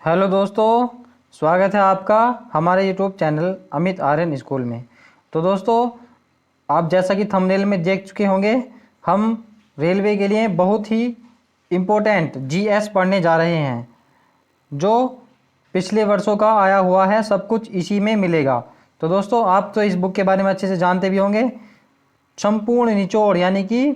Hello दोस्तों, स्वागत है आपका हमारे YouTube channel Amit Aryan school में। तो दोस्तों, आप जैसा कि थंबनेल में देख चुके होंगे, हम रेलवे के लिए बहुत ही इम्पोर्टेंट जीएस पढ़ने जा रहे हैं, जो पिछले वर्षों का आया हुआ है। सब कुछ इसी में मिलेगा। तो दोस्तों, आप तो इस बुक के बारे में अच्छे से जानते भी होंगे। संपूर्ण निचोड़ यानी कि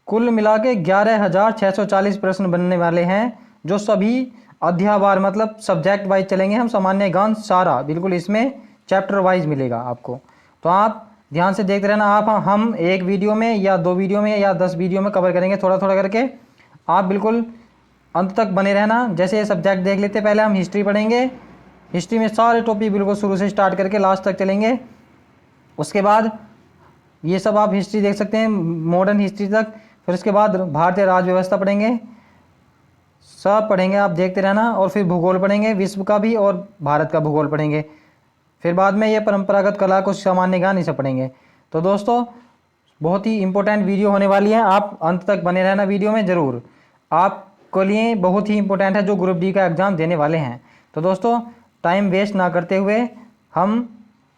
कुल मिला के 11,640 प्रश्न बनने वाले हैं, जो सभी अध्यायवार मतलब सब्जेक्ट वाइज चलेंगे। हम सामान्य ज्ञान सारा बिल्कुल इसमें चैप्टर वाइज मिलेगा आपको। तो आप ध्यान से देखते रहना। आप हम एक वीडियो में या 2 वीडियो में या 10 वीडियो में कवर करेंगे, थोड़ा थोड़ा करके। आप बिल्कुल अंत तक बने रहना। जैसे ये सब्जेक्ट देख लेते, पहले हम हिस्ट्री पढ़ेंगे। हिस्ट्री में सारे टॉपिक बिल्कुल शुरू से स्टार्ट करके लास्ट तक चलेंगे। उसके बाद ये सब आप हिस्ट्री देख सकते हैं, मॉडर्न हिस्ट्री तक। फिर उसके बाद भारतीय राज व्यवस्था पढ़ेंगे, सब पढ़ेंगे, आप देखते रहना। और फिर भूगोल पढ़ेंगे, विश्व का भी और भारत का भूगोल पढ़ेंगे। फिर बाद में ये परंपरागत कला को सामान्य ज्ञान ये सब पढ़ेंगे। तो दोस्तों, बहुत ही इंपॉर्टेंट वीडियो होने वाली है। आप अंत तक बने रहना वीडियो में ज़रूर। आपके लिए बहुत ही इंपॉर्टेंट है जो ग्रुप डी का एग्ज़ाम देने वाले हैं। तो दोस्तों, टाइम वेस्ट ना करते हुए हम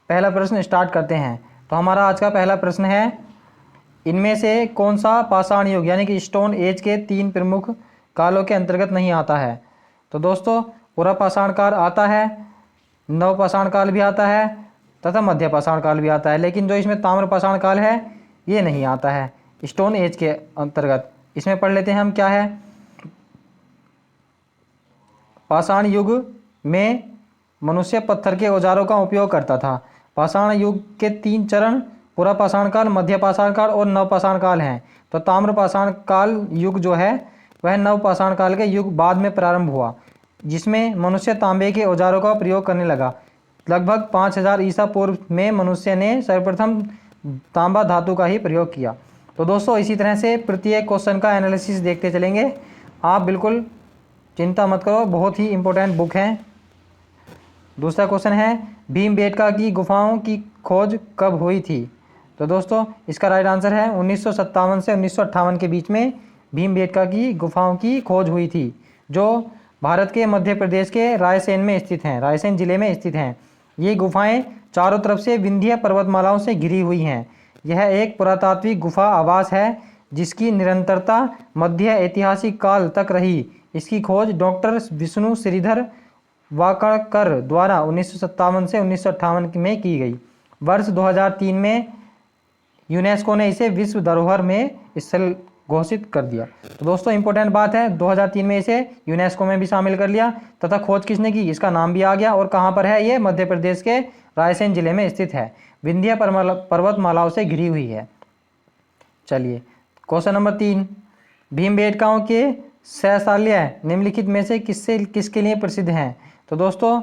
पहला प्रश्न स्टार्ट करते हैं। तो हमारा आज का पहला प्रश्न है, इनमें से कौन सा पाषाण युग यानी कि स्टोन एज के 3 प्रमुख कालों के अंतर्गत नहीं आता है? तो दोस्तों, पूरा पाषाण काल आता है, नव पाषाण काल भी आता है तथा मध्य पाषाण काल भी आता है, लेकिन जो इसमें ताम्र पाषाण काल है ये नहीं आता है स्टोन एज के अंतर्गत। इसमें पढ़ लेते हैं हम क्या है। पाषाण युग में मनुष्य पत्थर के औजारों का उपयोग करता था। पाषाण युग के 3 चरण पूरा पाषाण काल, मध्य पाषाण काल और नव पाषाण काल हैं। तो ताम्र पाषाण काल युग जो है वह नव पाषाण काल के युग बाद में प्रारंभ हुआ, जिसमें मनुष्य तांबे के औजारों का प्रयोग करने लगा। लगभग 5000 ईसा पूर्व में मनुष्य ने सर्वप्रथम तांबा धातु का ही प्रयोग किया। तो दोस्तों, इसी तरह से प्रत्येक क्वेश्चन का एनालिसिस देखते चलेंगे। आप बिल्कुल चिंता मत करो, बहुत ही इंपॉर्टेंट बुक है। दूसरा क्वेश्चन है, भीमबेटका की गुफाओं की खोज कब हुई थी? तो दोस्तों, इसका राइट आंसर है 1957 से 1958 के बीच में भीमबेटका की गुफाओं की खोज हुई थी, जो भारत के मध्य प्रदेश के रायसेन में स्थित हैं, रायसेन जिले में स्थित हैं। ये गुफाएं चारों तरफ से विंध्य पर्वतमालाओं से घिरी हुई हैं। यह एक पुरातात्विक गुफा आवास है जिसकी निरंतरता मध्य ऐतिहासिक काल तक रही। इसकी खोज डॉक्टर विष्णु श्रीधर वाकड़कर द्वारा 1957 से 1958 में की गई। वर्ष 2003 में यूनेस्को ने इसे विश्व धरोहर में स्थल घोषित कर दिया। तो दोस्तों, इंपॉर्टेंट बात है, 2003 में इसे यूनेस्को में भी शामिल कर लिया। तथा खोज किसने की, इसका नाम भी आ गया। और कहाँ पर है ये? मध्य प्रदेश के रायसेन जिले में स्थित है, विंध्य पर्वतमालाओं से घिरी हुई है। चलिए, क्वेश्चन नंबर 3, भीमबेटकाओं के शैशाल्य निम्नलिखित में से किसके लिए प्रसिद्ध हैं? तो दोस्तों,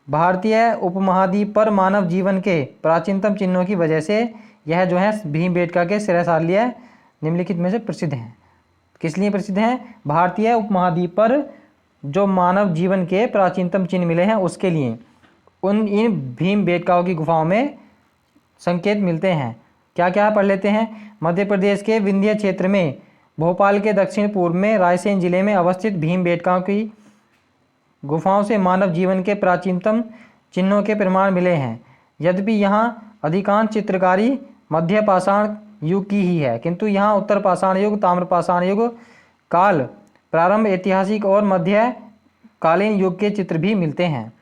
भारतीय उपमहाद्वीप पर मानव जीवन के प्राचीनतम चिन्हों की वजह से यह जो है भीमबेटका के शैशाल्य निम्नलिखित में से प्रसिद्ध हैं। किस लिए प्रसिद्ध हैं? भारतीय उपमहाद्वीप पर जो मानव जीवन के प्राचीनतम चिन्ह मिले हैं उसके लिए इन भीमबेटकाओं की गुफाओं में संकेत मिलते हैं। क्या क्या पढ़ लेते हैं। मध्य प्रदेश के विंध्य क्षेत्र में भोपाल के दक्षिण पूर्व में रायसेन जिले में अवस्थित भीमबेटकाओं की गुफाओं से मानव जीवन के प्राचीनतम चिन्हों के प्रमाण मिले हैं। यद्यपि यहाँ अधिकांश चित्रकारी मध्य पाषाण युग की ही है, किंतु यहाँ उत्तर पाषाण युग, ताम्र पाषाण युग, काल, प्रारंभ, ऐतिहासिक और मध्यकालीन युग के चित्र भी मिलते हैं।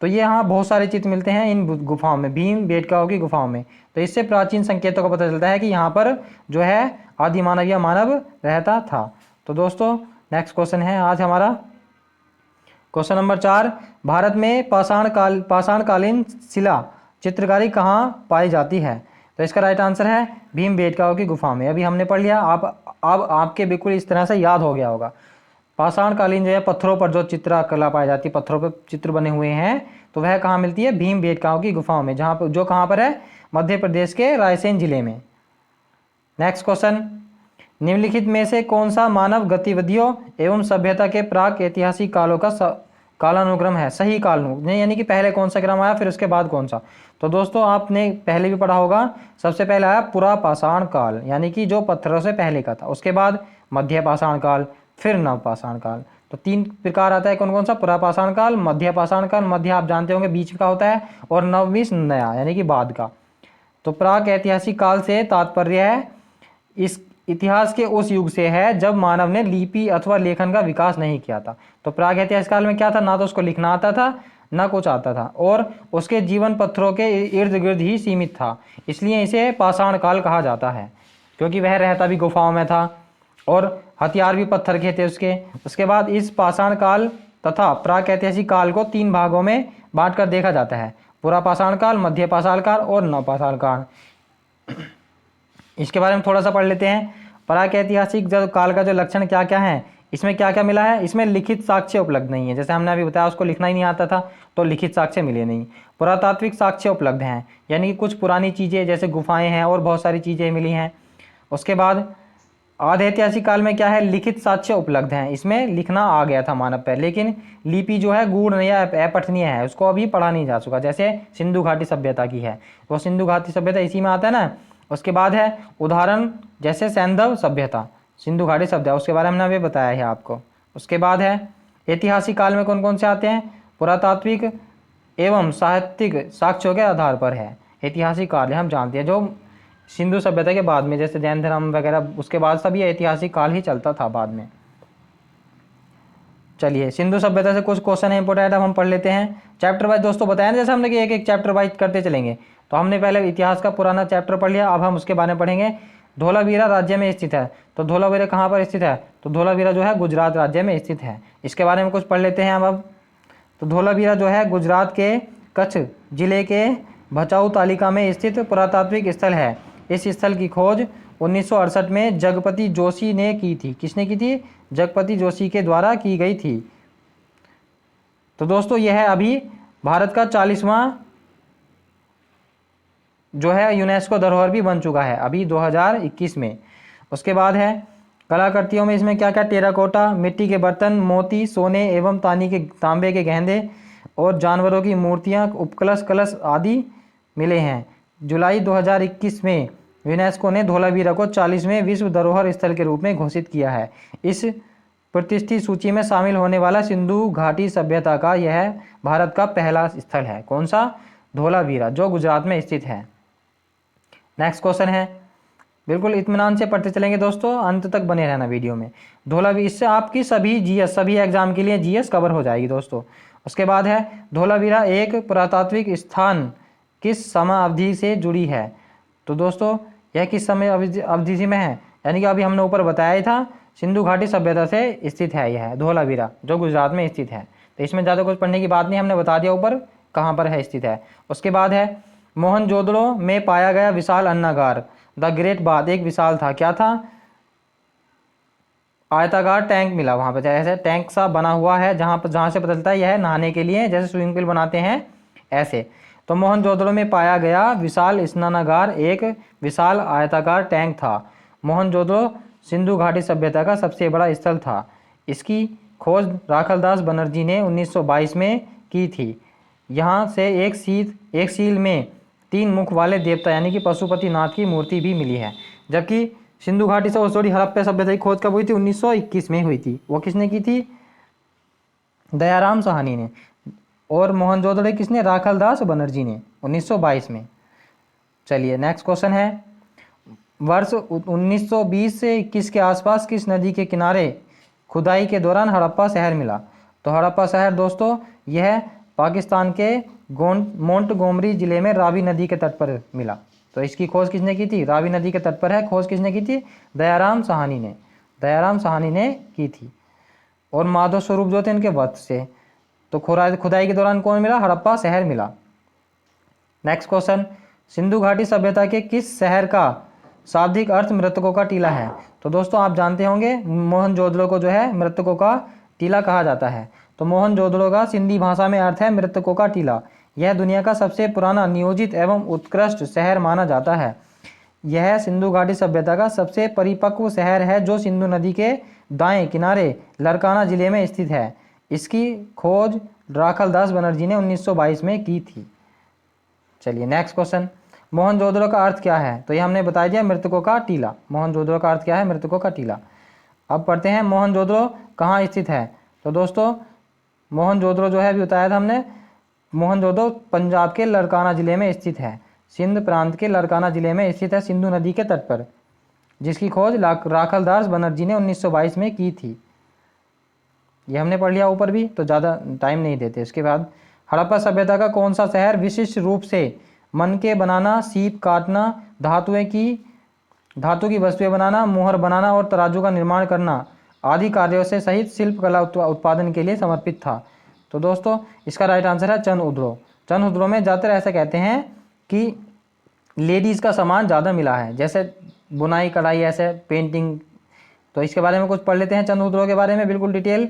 तो ये यहाँ बहुत सारे चित्र मिलते हैं इन गुफाओं में, भीमबेटकाओं की गुफाओं में। तो इससे प्राचीन संकेतों का पता चलता है कि यहाँ पर जो है आदि मानव या मानव रहता था। तो दोस्तों, नेक्स्ट क्वेश्चन है आज हमारा क्वेश्चन नंबर 4, भारत में पाषाणकालीन शिला चित्रकारी कहाँ पाई जाती है? तो इसका राइट आंसर है भीमबेटकाओं की गुफा में। अभी हमने पढ़ लिया, अब आपके बिल्कुल इस तरह से याद हो गया होगा। पाषाणकालीन जो है पत्थरों पर जो चित्रकला पाई जाती है, पत्थरों पर चित्र बने हुए हैं, तो वह कहाँ मिलती है? भीमबेटकाओं की गुफाओं में, जहाँ पर जो कहाँ पर है? मध्य प्रदेश के रायसेन जिले में। नेक्स्ट क्वेश्चन, निम्नलिखित में से कौन सा मानव गतिविधियों एवं सभ्यता के प्राक ऐतिहासिक कालों का कालानुक्रम है? सही कालानुक्रम यानी कि पहले कौन सा क्रम आया फिर उसके बाद कौन सा। तो दोस्तों, आपने पहले भी पढ़ा होगा, सबसे पहले आया पुरा पाषाण काल यानी कि जो पत्थरों से पहले का था, उसके बाद मध्य पाषाण काल, फिर नव पाषाण काल। तो 3 प्रकार आता है, कौन कौन सा? पुरापाषाण काल, मध्य पाषाण काल, मध्य आप जानते होंगे बीच का होता है, और नवविश नया यानी कि बाद का। तो प्राक ऐतिहासिक काल से तात्पर्य है इस इतिहास के उस युग से है जब मानव ने लिपि अथवा लेखन का विकास नहीं किया था। तो प्राक ऐतिहासिक काल में क्या था? ना तो उसको लिखना आता था ना कुछ आता था, और उसके जीवन पत्थरों के इर्द गिर्द ही सीमित था, इसलिए इसे पाषाण काल कहा जाता है, क्योंकि वह रहता भी गुफाओं में था और हथियार भी पत्थर के थे उसके। उसके बाद इस पाषाण काल तथा प्राक ऐतिहासिक काल को 3 भागों में बांटकर देखा जाता है, पुरापाषाण काल, मध्य पाषाण काल और नवपाषाण काल। इसके बारे में थोड़ा सा पढ़ लेते हैं। प्राक ऐतिहासिक काल का जो लक्षण क्या क्या है, इसमें क्या क्या मिला है? इसमें लिखित साक्ष्य उपलब्ध नहीं है, जैसे हमने अभी बताया उसको लिखना ही नहीं आता था, तो लिखित साक्ष्य मिले नहीं। पुरातात्विक साक्ष्य उपलब्ध हैं, यानी कि कुछ पुरानी चीज़ें जैसे गुफाएं हैं और बहुत सारी चीज़ें मिली हैं। उसके बाद आधे ऐतिहासिक काल में क्या है? लिखित साक्ष्य उपलब्ध हैं, इसमें लिखना आ गया था मानव पर, लेकिन लिपि जो है गूढ़ या अपठनीय है, उसको अभी पढ़ा नहीं जा सका, जैसे सिंधु घाटी सभ्यता की है, वो सिंधु घाटी सभ्यता इसी में आता है ना। उसके बाद है उदाहरण जैसे सैंधव सभ्यता, सिंधु घाटी सभ्यता, उसके बारे में हमने अभी बताया है आपको। उसके बाद है ऐतिहासिक काल में कौन कौन से आते हैं? पुरातात्विक एवं साहित्यिक साक्ष्यों के आधार पर है ऐतिहासिक काल, हम जानते हैं, जो सिंधु सभ्यता के बाद में, जैसे जैन धर्म वगैरह, उसके बाद सभी ऐतिहासिक काल ही चलता था बाद में। चलिए, सिंधु सभ्यता से कुछ क्वेश्चन है इंपोर्टेंट, अब हम पढ़ लेते हैं चैप्टर वाइज। दोस्तों बताया ना जैसे हमने कि एक एक चैप्टर वाइज करते चलेंगे, तो हमने पहले इतिहास का पुराना चैप्टर पढ़ लिया, अब हम उसके बारे में पढ़ेंगे। धोलावीरा राज्य में स्थित है, तो धोलावीरा कहाँ पर स्थित है? तो धोलावीरा जो है गुजरात राज्य में स्थित है, इसके बारे में कुछ पढ़ लेते हैं अब। तो धोलावीरा जो है गुजरात के कच्छ जिले के भचाऊ तालिका में स्थित पुरातात्विक स्थल है। इस स्थल की खोज 1968 में जगपति जोशी ने की थी। किसने की थी? जगपति जोशी के द्वारा की गई थी। तो दोस्तों यह है अभी भारत का 40वां जो है यूनेस्को धरोहर भी बन चुका है अभी 2021 में। उसके बाद है कलाकृतियों में, इसमें क्या क्या? टेराकोटा, मिट्टी के बर्तन, मोती, सोने एवं तांबे के गहने और जानवरों की मूर्तियां, उपकलश, कलश आदि मिले हैं। जुलाई 2021 में यूनेस्को ने धोलावीरा को 40वें विश्व धरोहर स्थल के रूप में घोषित किया है। इस प्रतिष्ठित सूची में शामिल होने वाला सिंधु घाटी सभ्यता का यह भारत का पहला स्थल है। कौन सा? धोलावीरा, जो गुजरात में स्थित है। नेक्स्ट क्वेश्चन है, बिल्कुल इत्मीनान से पढ़ते चलेंगे दोस्तों, अंत तक बने रहना वीडियो में। धोलावीरा, इससे आपकी सभी जीएस, सभी एग्जाम के लिए जीएस कवर हो जाएगी दोस्तों। उसके बाद है धोलावीरा एक पुरातात्विक स्थान किस समय अवधि से जुड़ी है? तो दोस्तों यह किस समय अवधि में है? यानी कि अभी हमने ऊपर बताया था, सिंधु घाटी सभ्यता से स्थित है यह धोलावीरा, जो गुजरात में स्थित है। तो इसमें ज़्यादा कुछ पढ़ने की बात नहीं, हमने बता दिया ऊपर कहाँ पर है स्थित है। उसके बाद है मोहनजोदड़ो में पाया गया विशाल अन्नागार द ग्रेट बाथ एक विशाल था। क्या था? आयताकार टैंक मिला वहाँ पर, जैसे टैंक सा बना हुआ है, जहाँ से पता चलता है यह नहाने के लिए, जैसे स्विमिंग पूल बनाते हैं ऐसे। तो मोहनजोदड़ो में पाया गया विशाल स्नानागार एक विशाल आयताकार टैंक था। मोहनजोदड़ो सिंधु घाटी सभ्यता का सबसे बड़ा स्थल था। इसकी खोज राखलदास बनर्जी ने 1922 में की थी। यहाँ से एक सील में 3 मुख वाले देवता यानी कि पशुपतिनाथ की मूर्ति भी मिली है। जबकि सिंधु घाटी से सॉरी हड़प्पा सभ्यता की खोज कब हुई थी? 1921 में हुई थी। वो किसने की थी? दयाराम साहनी ने। और मोहनजोदड़ो किसने? राखलदास बनर्जी ने 1922 में। चलिए नेक्स्ट क्वेश्चन है, वर्ष 1920 से 21 के आसपास किस नदी के किनारे खुदाई के दौरान हड़प्पा शहर मिला? तो हड़प्पा शहर दोस्तों यह पाकिस्तान के मोंटगोमरी जिले में रावी नदी के तट पर मिला। तो इसकी खोज किसने की थी? रावी नदी के तट पर है, खोज किसने की थी? दयाराम साहनी ने की थी। और माधव स्वरूप जो थे इनके वध से। तो खुदाई के दौरान कौन मिला? हड़प्पा शहर मिला। नेक्स्ट क्वेश्चन, सिंधु घाटी सभ्यता के किस शहर का शाब्दिक अर्थ मृतकों का टीला है? तो दोस्तों आप जानते होंगे मोहनजोदड़ो को जो है मृतकों का टीला कहा जाता है। तो मोहनजोदड़ो का सिंधी भाषा में अर्थ है मृतकों का टीला। यह दुनिया का सबसे पुराना नियोजित एवं उत्कृष्ट शहर माना जाता है। यह सिंधु घाटी सभ्यता का सबसे परिपक्व शहर है जो सिंधु नदी के दाएं किनारे लरकाना जिले में स्थित है। इसकी खोज राखलदास बनर्जी ने 1922 में की थी। चलिए नेक्स्ट क्वेश्चन, मोहनजोदड़ो का अर्थ क्या है? तो ये हमने बता दिया, मृतकों का टीला। मोहनजोदड़ो का अर्थ क्या है? मृतकों का टीला। अब पढ़ते हैं मोहनजोदड़ो कहाँ स्थित है? तो दोस्तों मोहनजोदड़ो जो है अभी बताया था हमने, मोहनजोदड़ो पंजाब के लड़काना ज़िले में स्थित है, सिंध प्रांत के लड़काना ज़िले में स्थित है, सिंधु नदी के तट पर, जिसकी खोज राखलदास बनर्जी ने 1922 में की थी। ये हमने पढ़ लिया ऊपर भी, तो ज़्यादा टाइम नहीं देते। इसके बाद हड़प्पा सभ्यता का कौन सा शहर विशिष्ट रूप से मनके बनाना, सीप काटना, धातु की वस्तुएं बनाना, मोहर बनाना और तराजू का निर्माण करना आदि कार्यों से सहित शिल्प कला उत्पादन के लिए समर्पित था। तो दोस्तों इसका राइट आंसर है चंद्रहुदड़ो। चंद्रहुदड़ो में ज़्यादातर ऐसा कहते हैं कि लेडीज़ का सामान ज़्यादा मिला है, जैसे बुनाई कढ़ाई ऐसे पेंटिंग। तो इसके बारे में कुछ पढ़ लेते हैं चंद्रहुदड़ो के बारे में बिल्कुल डिटेल।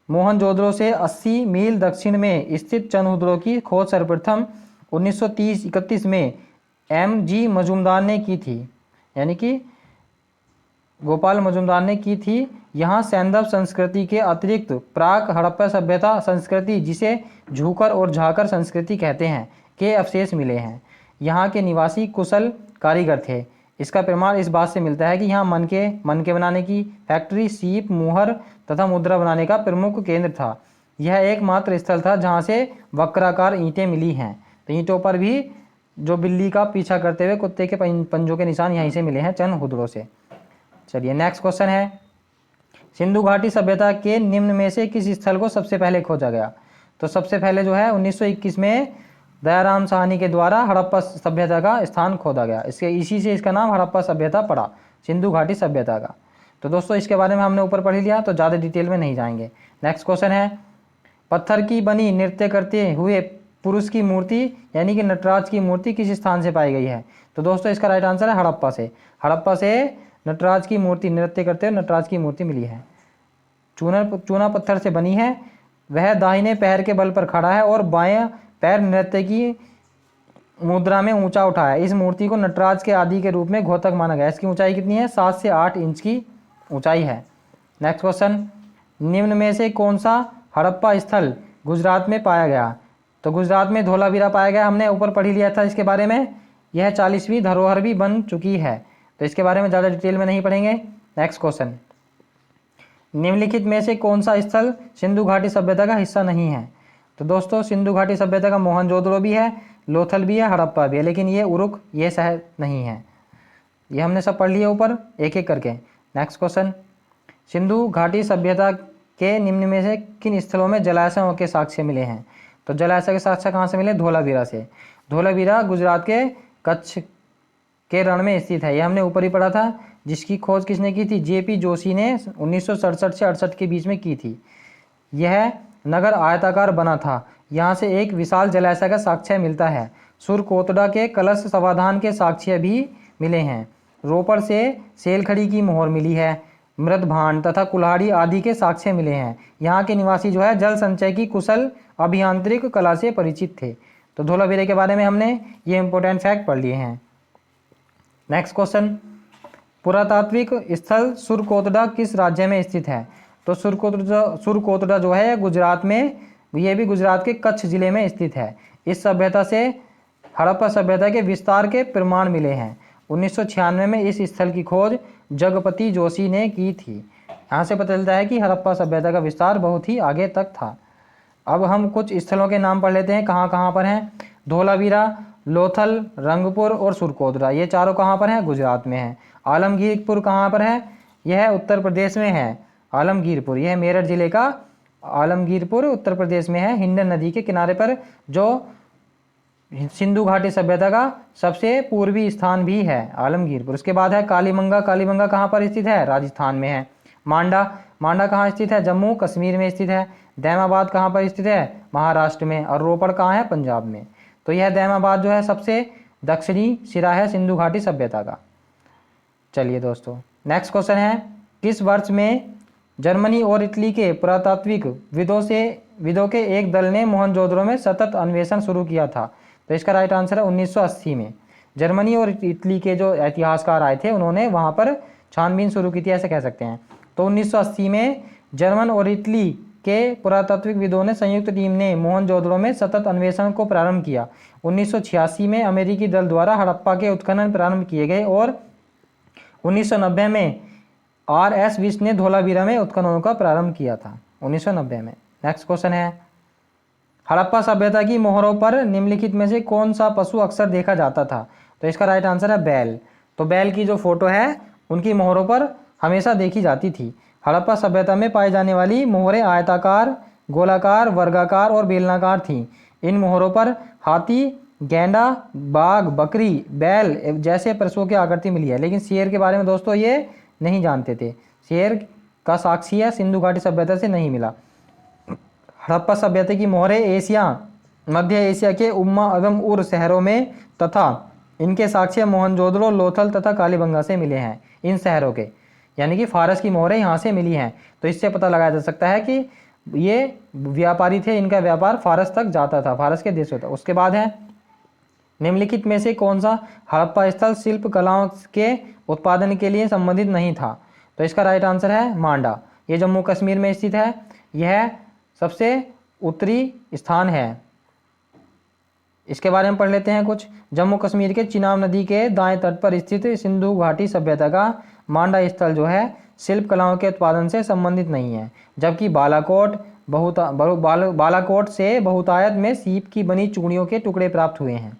मोहनजोदड़ो से 80 मील दक्षिण में स्थित चंद्रहुदड़ो की खोज सर्वप्रथम 1930-31 में M.G. मजूमदार ने की थी, यानी कि गोपाल मजूमदार ने की थी। यहाँ सैंधव संस्कृति के अतिरिक्त प्राक हड़प्पा सभ्यता संस्कृति, जिसे झूकर और झाकर संस्कृति कहते हैं, के अवशेष मिले हैं। यहाँ के निवासी कुशल कारीगर थे। इसका प्रमाण इस बात से मिलता है कि यहाँ मनके बनाने की फैक्ट्री, सीप, मुहर तथा मुद्रा बनाने का प्रमुख केंद्र था। यह एकमात्र स्थल था जहाँ से वक्राकार ईंटें मिली हैं। तो ईंटों पर भी जो बिल्ली का पीछा करते हुए कुत्ते के पंजों के निशान यहीं से मिले हैं, चंद्रहुदड़ो से। चलिए नेक्स्ट क्वेश्चन है, सिंधु घाटी सभ्यता के निम्न में से किस स्थल को सबसे पहले खोजा गया? तो सबसे पहले जो है 1921 में दयाराम साहनी के द्वारा हड़प्पा सभ्यता का स्थान खोदा गया। इसी से इसका नाम हड़प्पा सभ्यता पड़ा, सिंधु घाटी सभ्यता का। तो दोस्तों इसके बारे में हमने ऊपर पढ़ लिया, तो ज़्यादा डिटेल में नहीं जाएंगे। नेक्स्ट क्वेश्चन है, पत्थर की बनी नृत्य करते हुए पुरुष की मूर्ति यानी कि नटराज की मूर्ति किस स्थान से पाई गई है? तो दोस्तों इसका राइट आंसर है हड़प्पा से। हड़प्पा से नटराज की मूर्ति, नृत्य करते हुए नटराज की मूर्ति मिली है। चूना पत्थर से बनी है, वह दाहिने पैर के बल पर खड़ा है और बाएं पैर नृत्य की मुद्रा में ऊंचा उठा है। इस मूर्ति को नटराज के आदि के रूप में घोतक माना गया। इसकी ऊंचाई कितनी है? 7 से 8 इंच की ऊंचाई है। नेक्स्ट क्वेश्चन, निम्न में से कौन सा हड़प्पा स्थल गुजरात में पाया गया? तो गुजरात में धोलावीरा पाया गया, हमने ऊपर पढ़ लिया था इसके बारे में। यह 40वीं धरोहर भी बन चुकी है, तो इसके बारे में ज़्यादा डिटेल में नहीं पढ़ेंगे। नेक्स्ट क्वेश्चन, निम्नलिखित में से कौन सा स्थल सिंधु घाटी सभ्यता का हिस्सा नहीं है? तो दोस्तों सिंधु घाटी सभ्यता का मोहनजोदड़ो भी है, लोथल भी है, हड़प्पा भी है, लेकिन ये उरुक ये शहर नहीं है। ये हमने सब पढ़ लिया ऊपर एक एक करके। नेक्स्ट क्वेश्चन, सिंधु घाटी सभ्यता के निम्न में से किन स्थलों में जलाशयों के साक्ष्य मिले हैं? तो जलाशय के साक्ष्य कहाँ से मिले? धोलावीरा से। धोलावीरा गुजरात के कच्छ के रण में स्थित है, यह हमने ऊपर ही पढ़ा था। जिसकी खोज किसने की थी? J.P. जोशी ने 1967 से 68 के बीच में की थी। यह नगर आयताकार बना था। यहाँ से एक विशाल जलाशय का साक्ष्य मिलता है। सुरकोटड़ा के कलश समाधान के साक्ष्य भी मिले हैं। रोपड़ से सेलखड़ी की मोहर मिली है। मृदभांड तथा कुल्हाड़ी आदि के साक्ष्य मिले हैं। यहाँ के निवासी जो है जल संचय की कुशल अभियांत्रिक कला से परिचित थे। तो धोलावीरा के बारे में हमने ये इंपॉर्टेंट फैक्ट पढ़ लिए हैं। नेक्स्ट क्वेश्चन, पुरातात्विक स्थल सुरकोटड़ा किस राज्य में स्थित है? तो सुरकोटड़ा जो है गुजरात में, ये भी गुजरात के कच्छ जिले में स्थित है। इस सभ्यता से हड़प्पा सभ्यता के विस्तार के प्रमाण मिले हैं। 1996 में इस स्थल की खोज जगपति जोशी ने की थी। यहाँ से पता चलता है कि हड़प्पा सभ्यता का विस्तार बहुत ही आगे तक था। अब हम कुछ स्थलों के नाम पढ़ लेते हैं, कहाँ कहाँ पर हैं। धोलावीरा, लोथल, रंगपुर और सुरकोटड़ा, ये चारों कहाँ पर हैं? गुजरात में हैं। आलमगीरपुर कहाँ पर है? यह उत्तर प्रदेश में है। आलमगीरपुर, यह मेरठ जिले का आलमगीरपुर उत्तर प्रदेश में है, हिंडन नदी के किनारे पर, जो सिंधु घाटी सभ्यता का सबसे पूर्वी स्थान भी है आलमगीरपुर। उसके बाद है कालीबंगा। कालीबंगा कहाँ पर स्थित है? राजस्थान में है। मांडा कहाँ स्थित है? जम्मू कश्मीर में स्थित है। दैमाबाद कहाँ पर स्थित है? महाराष्ट्र में। और रोपड़ कहाँ है? पंजाब में। तो यह दैमाबाद जो है सबसे दक्षिणी सिरा है सिंधु घाटी सभ्यता का। चलिए दोस्तों नेक्स्ट क्वेश्चन है, किस वर्ष में जर्मनी और इटली के पुरातात्विक विदों के एक दल ने मोहनजोदड़ो में सतत अन्वेषण शुरू किया था? तो इसका राइट आंसर है 1980 में। जर्मनी और इटली के जो इतिहासकार आए थे उन्होंने वहाँ पर छानबीन शुरू की थी, ऐसे कह सकते हैं। तो 1980 में जर्मन और इटली के पुरातात्विक विदों ने संयुक्त टीम ने मोहनजोदड़ो में सतत अन्वेषण को प्रारंभ किया। 1986 में अमेरिकी दल द्वारा हड़प्पा के उत्खनन प्रारंभ किए गए और 1990 में R.S. विश ने धोलावीरा में उत्खननों का प्रारंभ किया था। 1990 में। नेक्स्ट क्वेश्चन है, हड़प्पा सभ्यता की मोहरों पर निम्नलिखित में से कौन सा पशु अक्सर देखा जाता था? तो इसका राइट आंसर है बैल। तो बैल की जो फोटो है उनकी मोहरों पर हमेशा देखी जाती थी। हड़प्पा सभ्यता में पाई जाने वाली मोहरें आयताकार, गोलाकार, वर्गाकार और बेलनाकार थीं। इन मोहरों पर हाथी, गैंडा, बाघ, बकरी, बैल जैसे पशुओं की आकृति मिली है। लेकिन शेर के बारे में दोस्तों ये नहीं जानते थे। शेर का साक्ष्य सिंधु घाटी सभ्यता से नहीं मिला। हड़प्पा सभ्यता की मोहरें एशिया, मध्य एशिया के उम्मा एवं उर शहरों में तथा इनके साक्ष्य मोहनजोदड़ो, लोथल तथा कालीबंगा से मिले हैं। इन शहरों के यानी कि फारस की मोहरें यहाँ से मिली हैं। तो इससे पता लगाया जा सकता है कि ये व्यापारी थे, इनका व्यापार फारस तक जाता था, फारस के देशों तक। उसके बाद है, निम्नलिखित में से कौन सा हड़प्पा स्थल शिल्प कलाओं के उत्पादन के लिए संबंधित नहीं था? तो इसका राइट आंसर है मांडा। ये जम्मू कश्मीर में स्थित है। यह सबसे उत्तरी स्थान है। इसके बारे में पढ़ लेते हैं कुछ। जम्मू कश्मीर के चिनाब नदी के दाएं तट पर स्थित सिंधु घाटी सभ्यता का मांडा स्थल जो है शिल्प कलाओं के उत्पादन से संबंधित नहीं है, जबकि बालाकोट से बहुतायत में सीप की बनी चूड़ियों के टुकड़े प्राप्त हुए हैं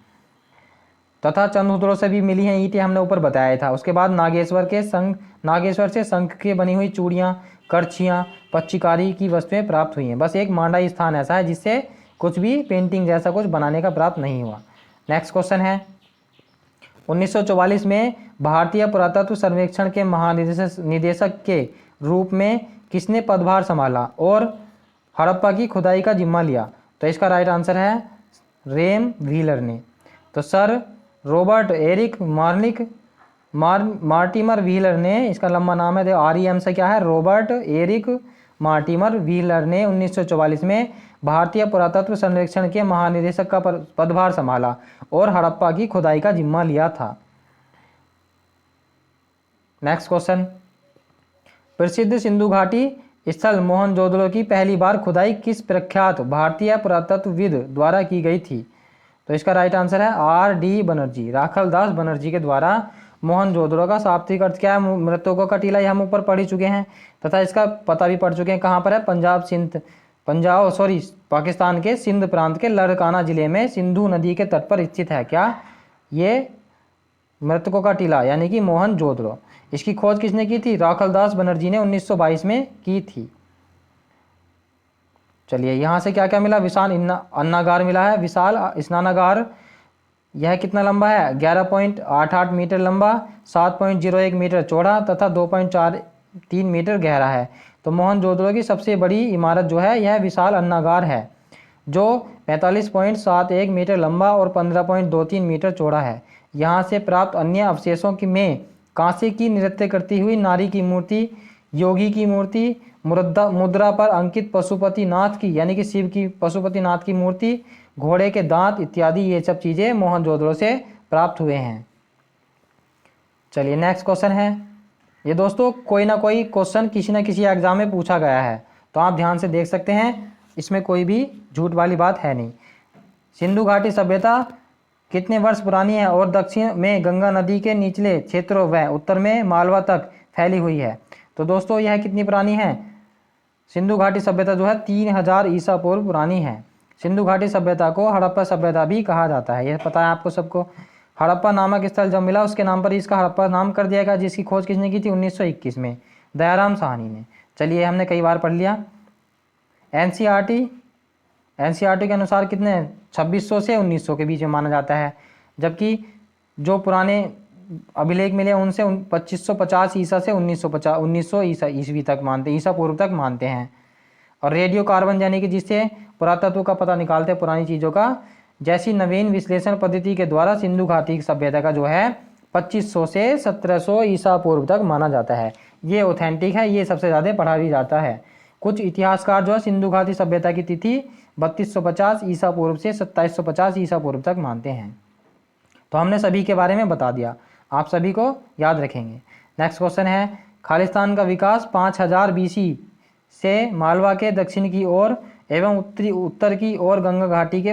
तथा चंद्रहुदड़ों से भी मिली हैं ईंटें, हमने ऊपर बताया था। उसके बाद नागेश्वर से शंख की बनी हुई चूड़ियाँ, करछियाँ, पच्चीकारी की वस्तुएं प्राप्त हुई हैं। बस एक मांडा ही स्थान ऐसा है जिससे कुछ भी पेंटिंग जैसा कुछ बनाने का प्राप्त नहीं हुआ। नेक्स्ट क्वेश्चन है, 1944 में भारतीय पुरातत्व सर्वेक्षण के महानिदेशक के रूप में किसने पदभार संभाला और हड़प्पा की खुदाई का जिम्मा लिया? तो इसका राइट आंसर है रेम व्हीलर ने। तो Sir Robert Eric Mortimer Wheeler ने, इसका लंबा नाम है, REM से क्या है, रॉबर्ट एरिक मार्टिमर व्हीलर ने 1944 में भारतीय पुरातत्व सर्वेक्षण के महानिदेशक का पदभार संभाला और हड़प्पा की खुदाई का जिम्मा लिया था। नेक्स्ट क्वेश्चन, प्रसिद्ध सिंधु घाटी स्थल मोहनजोदड़ो की पहली बार खुदाई किस प्रख्यात भारतीय पुरातत्वविद द्वारा की गई थी? तो इसका राइट आंसर है RD बनर्जी, राखल दास बनर्जी के द्वारा मोहनजोदड़ो का शाब्दिक अर्थ क्या है, मृतकों का टीला, हम ऊपर पढ़ ही चुके हैं तथा इसका पता भी पढ़ चुके हैं। कहाँ पर है? पाकिस्तान के सिंध प्रांत के लड़काना जिले में सिंधु नदी के तट पर स्थित है। क्या ये मृतकों का टीला यानी कि मोहनजोदड़ो। इसकी खोज किसने की थी? राखल दास बनर्जी ने 1922 में की थी। चलिए यहाँ से क्या क्या मिला? विशाल अन्नागार मिला है, विशाल स्नानागार। यह कितना लंबा है? 11.88 मीटर लंबा, 7.01 मीटर चौड़ा तथा 2.43 मीटर गहरा है। तो मोहनजोदड़ो की सबसे बड़ी इमारत जो है यह विशाल अन्नागार है, जो 45.71 मीटर लंबा और 15.23 मीटर चौड़ा है। यहाँ से प्राप्त अन्य अवशेषों में कांसे की नृत्य करती हुई नारी की मूर्ति, योगी की मूर्ति, मुद्रा पर अंकित पशुपतिनाथ की यानी कि शिव की पशुपतिनाथ की मूर्ति, घोड़े के दांत इत्यादि, ये सब चीज़ें मोहनजोदड़ो से प्राप्त हुए हैं। चलिए नेक्स्ट क्वेश्चन है, ये दोस्तों कोई ना कोई क्वेश्चन किसी न किसी एग्जाम में पूछा गया है, तो आप ध्यान से देख सकते हैं, इसमें कोई भी झूठ वाली बात है नहीं। सिंधु घाटी सभ्यता कितने वर्ष पुरानी है और दक्षिण में गंगा नदी के निचले क्षेत्रों व उत्तर में मालवा तक फैली हुई है? तो दोस्तों यह कितनी पुरानी है? सिंधु घाटी सभ्यता जो है 3000 ईसा पूर्व पुरानी है। सिंधु घाटी सभ्यता को हड़प्पा सभ्यता भी कहा जाता है, यह पता है आपको सबको। हड़प्पा नामक स्थल जब मिला उसके नाम पर इसका हड़प्पा नाम कर दिया गया, जिसकी खोज किसने की थी? 1921 में दयाराम साहनी ने। चलिए हमने कई बार पढ़ लिया। एनसीईआरटी के अनुसार कितने 2600 से 1900 के बीच में माना जाता है, जबकि जो पुराने अभिलेख मिले उनसे 2550 ईसा से 1900 ईसा ईस्वी तक मानते, ईसा पूर्व तक मानते हैं। और रेडियो कार्बन यानी कि जिससे पुरातत्व का पता निकालते हैं पुरानी चीज़ों का, जैसी नवीन विश्लेषण पद्धति के द्वारा सिंधु घाटी सभ्यता का जो है 2500 से 1700 ईसा पूर्व तक माना जाता है। ये ऑथेंटिक है, ये सबसे ज़्यादा पढ़ा भी जाता है। कुछ इतिहासकार जो है सिंधु घाटी सभ्यता की तिथि 3250 ईसा पूर्व से 2750 ईसा पूर्व तक मानते हैं। तो हमने सभी के बारे में बता दिया, आप सभी को याद रखेंगे। नेक्स्ट क्वेश्चन है, खालिस्तान का विकास 5000 BC से मालवा के दक्षिण की ओर एवं उत्तर की ओर गंगा घाटी के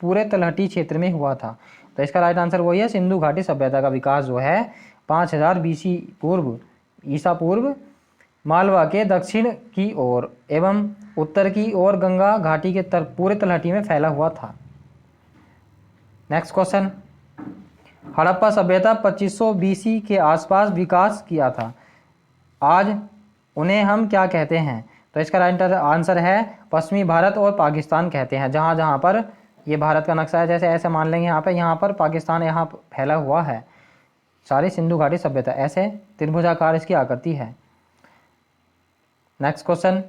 पूरे तलहटी क्षेत्र में हुआ था। तो इसका राइट आंसर वही है, सिंधु घाटी सभ्यता का विकास जो है 5000 BC पूर्व ईसा पूर्व मालवा के दक्षिण की ओर एवं उत्तर की ओर गंगा घाटी के पूरे तलहटी में फैला हुआ था। नेक्स्ट क्वेश्चन, हड़प्पा सभ्यता 2500 बीसी के आसपास विकास किया था, आज उन्हें हम क्या कहते हैं? तो इसका राइट आंसर है पश्चिमी भारत और पाकिस्तान कहते हैं। जहाँ जहाँ पर ये भारत का नक्शा है, जैसे ऐसे मान लेंगे यहाँ पर पाकिस्तान यहाँ फैला हुआ है, सारी सिंधु घाटी सभ्यता ऐसे त्रिभुजाकार इसकी आकृति है। नेक्स्ट क्वेश्चन,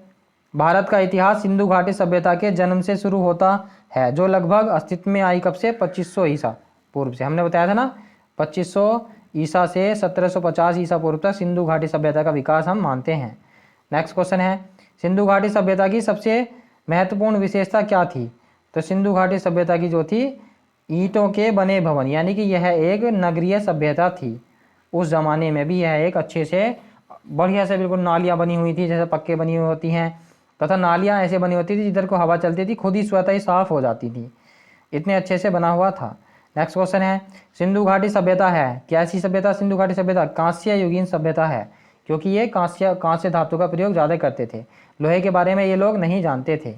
भारत का इतिहास सिंधु घाटी सभ्यता के जन्म से शुरू होता है, जो लगभग अस्तित्व में आई कब से? 2500 ईसा पूर्व से। हमने बताया था ना, 2500 ईसा से 1750 ईसा पूर्व तक सिंधु घाटी सभ्यता का विकास हम मानते हैं। नेक्स्ट क्वेश्चन है, सिंधु घाटी सभ्यता की सबसे महत्वपूर्ण विशेषता क्या थी? तो सिंधु घाटी सभ्यता की जो थी, ईंटों के बने भवन, यानी कि यह एक नगरीय सभ्यता थी। उस ज़माने में भी यह एक अच्छे से बढ़िया से बिल्कुल नालियाँ बनी हुई थी, जैसे पक्के बनी हुई होती हैं, तथा नालियाँ ऐसे बनी होती थी जिधर को हवा चलती थी खुद ही स्वतः ही साफ़ हो जाती थी, इतने अच्छे से बना हुआ था। नेक्स्ट क्वेश्चन है, सिंधु घाटी सभ्यता है कैसी सभ्यता? सिंधु घाटी सभ्यता कांस्य युगीन सभ्यता है, क्योंकि ये कांस्य धातु का प्रयोग ज़्यादा करते थे, लोहे के बारे में ये लोग नहीं जानते थे।